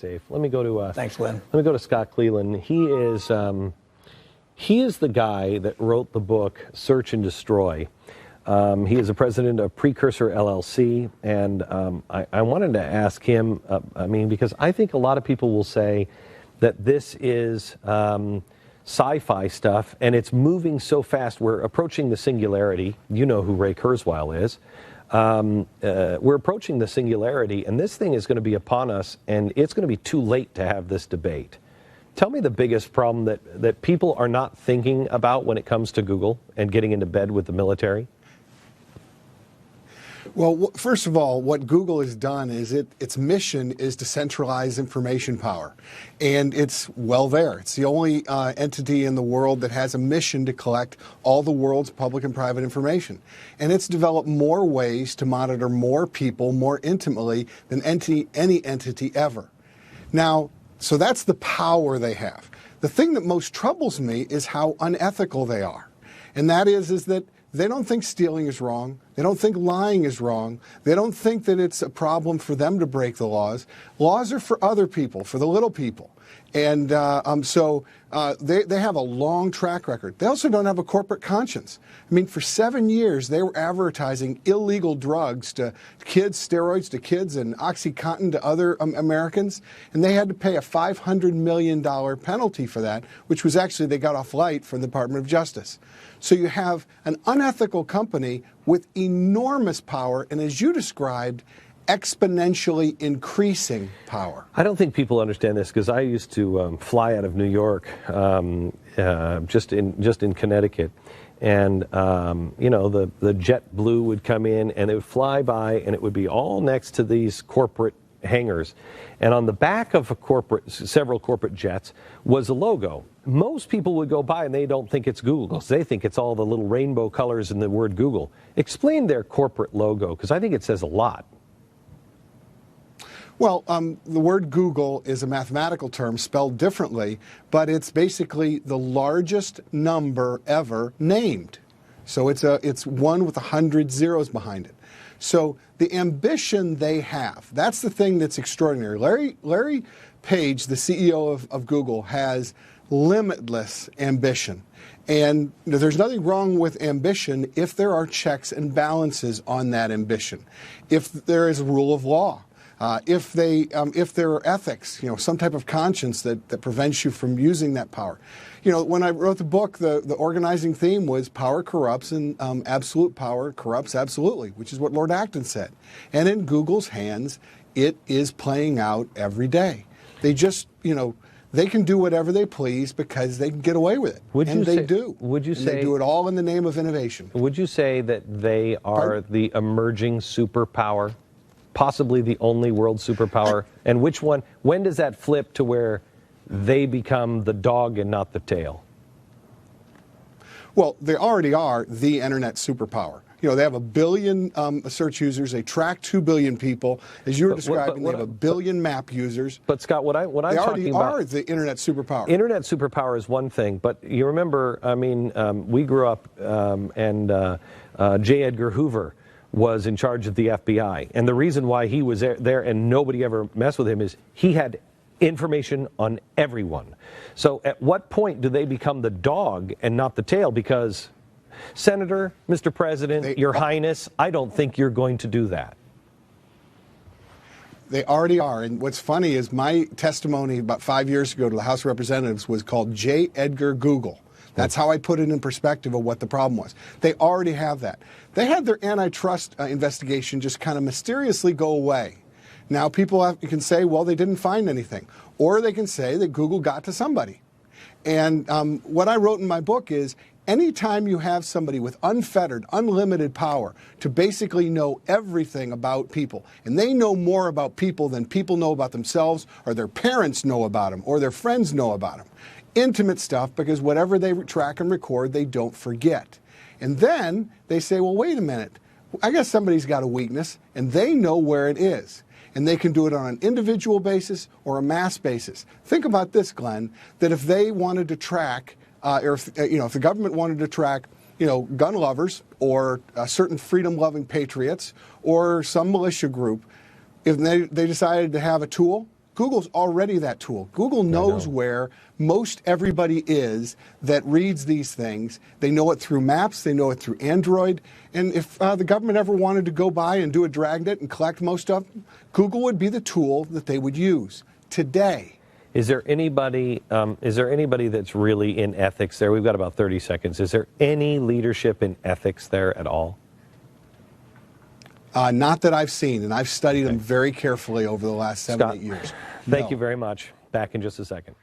safe. Let me go to Thanks, Glenn. Let me go to Scott Cleland. He is the guy that wrote the book Search and Destroy. He is the president of Precursor LLC, and I wanted to ask him. Because I think a lot of people will say that this is sci-fi stuff, and it's moving so fast. We're approaching the singularity. You know who Ray Kurzweil is. We're approaching the singularity, and this thing is going to be upon us, and it's going to be too late to have this debate. Tell me the biggest problem that people are not thinking about when it comes to Google and getting into bed with the military. Well, first of all, what Google has done is its mission is to centralize information power. And it's well there. It's the only entity in the world that has a mission to collect all the world's public and private information. And it's developed more ways to monitor more people more intimately than any entity ever. Now, so that's the power they have. The thing that most troubles me is how unethical they are. And that is that they don't think stealing is wrong. They don't think lying is wrong. They don't think that it's a problem for them to break the laws. Laws are for other people, for the little people. And so they have a long track record. They also don't have a corporate conscience. I mean, for 7 years, they were advertising illegal drugs to kids, steroids to kids, and OxyContin to other Americans. And they had to pay a $500 million penalty for that, which was actually, they got off light from the Department of Justice. So you have an unethical company with enormous power, and as you described, exponentially increasing power. I don't think people understand this because I used to fly out of New York, just in Connecticut, and the JetBlue would come in and it would fly by, and it would be all next to these corporate hangars, and on the back of several corporate jets was a logo. Most people would go by and they don't think it's Google. They think it's all the little rainbow colors in the word Google. Explain their corporate logo, because I think it says a lot. Well, the word Google is a mathematical term spelled differently, but it's basically the largest number ever named. So it's one with 100 zeros behind it. So the ambition they have, that's the thing that's extraordinary. Larry Page, the CEO of Google, has limitless ambition. And there's nothing wrong with ambition if there are checks and balances on that ambition, if there is a rule of law. If there are ethics, some type of conscience that prevents you from using that power. When I wrote the book, the organizing theme was power corrupts, and absolute power corrupts absolutely, which is what Lord Acton said. And in Google's hands, it is playing out every day. They just, they can do whatever they please because they can get away with it. They do. Would you say they do it all in the name of innovation? Would you say that they are the emerging superpower? Possibly the only world superpower? And which one, when does that flip to where they become the dog and not the tail? Well, they already are the internet superpower. They have 1 billion search users. They track 2 billion people. As you were describing, they have 1 billion map users. But Scott, what I'm talking about... They already are the internet superpower. Internet superpower is one thing, but you remember, we grew up and J. Edgar Hoover was in charge of the FBI. And the reason why he was there and nobody ever messed with him is he had information on everyone. So at what point do they become the dog and not the tail? Because, Senator, Mr. President, Your Highness, I don't think you're going to do that. They already are. And what's funny is my testimony about 5 years ago to the House of Representatives was called J. Edgar Google. That's how I put it in perspective of what the problem was. They already have that. They had their antitrust investigation just kind of mysteriously go away. Now people can say, well, they didn't find anything. Or they can say that Google got to somebody. And what I wrote in my book is, anytime you have somebody with unfettered, unlimited power to basically know everything about people, and they know more about people than people know about themselves, or their parents know about them, or their friends know about them, intimate stuff, because whatever they track and record, they don't forget. And then they say, well, wait a minute, I guess somebody's got a weakness, and they know where it is. And they can do it on an individual basis or a mass basis. Think about this, Glenn, that if they wanted to track, if the government wanted to track, gun lovers or certain freedom-loving patriots or some militia group, if they decided to have a tool Google's already that tool. Google knows where most everybody is that reads these things. They know it through maps. They know it through Android. And if the government ever wanted to go by and do a dragnet and collect most of them, Google would be the tool that they would use today. Is there anybody that's really in ethics there? We've got about 30 seconds. Is there any leadership in ethics there at all? Not that I've seen, and I've studied them very carefully over the last 7 or 8 years. Thank you very much. Back in just a second.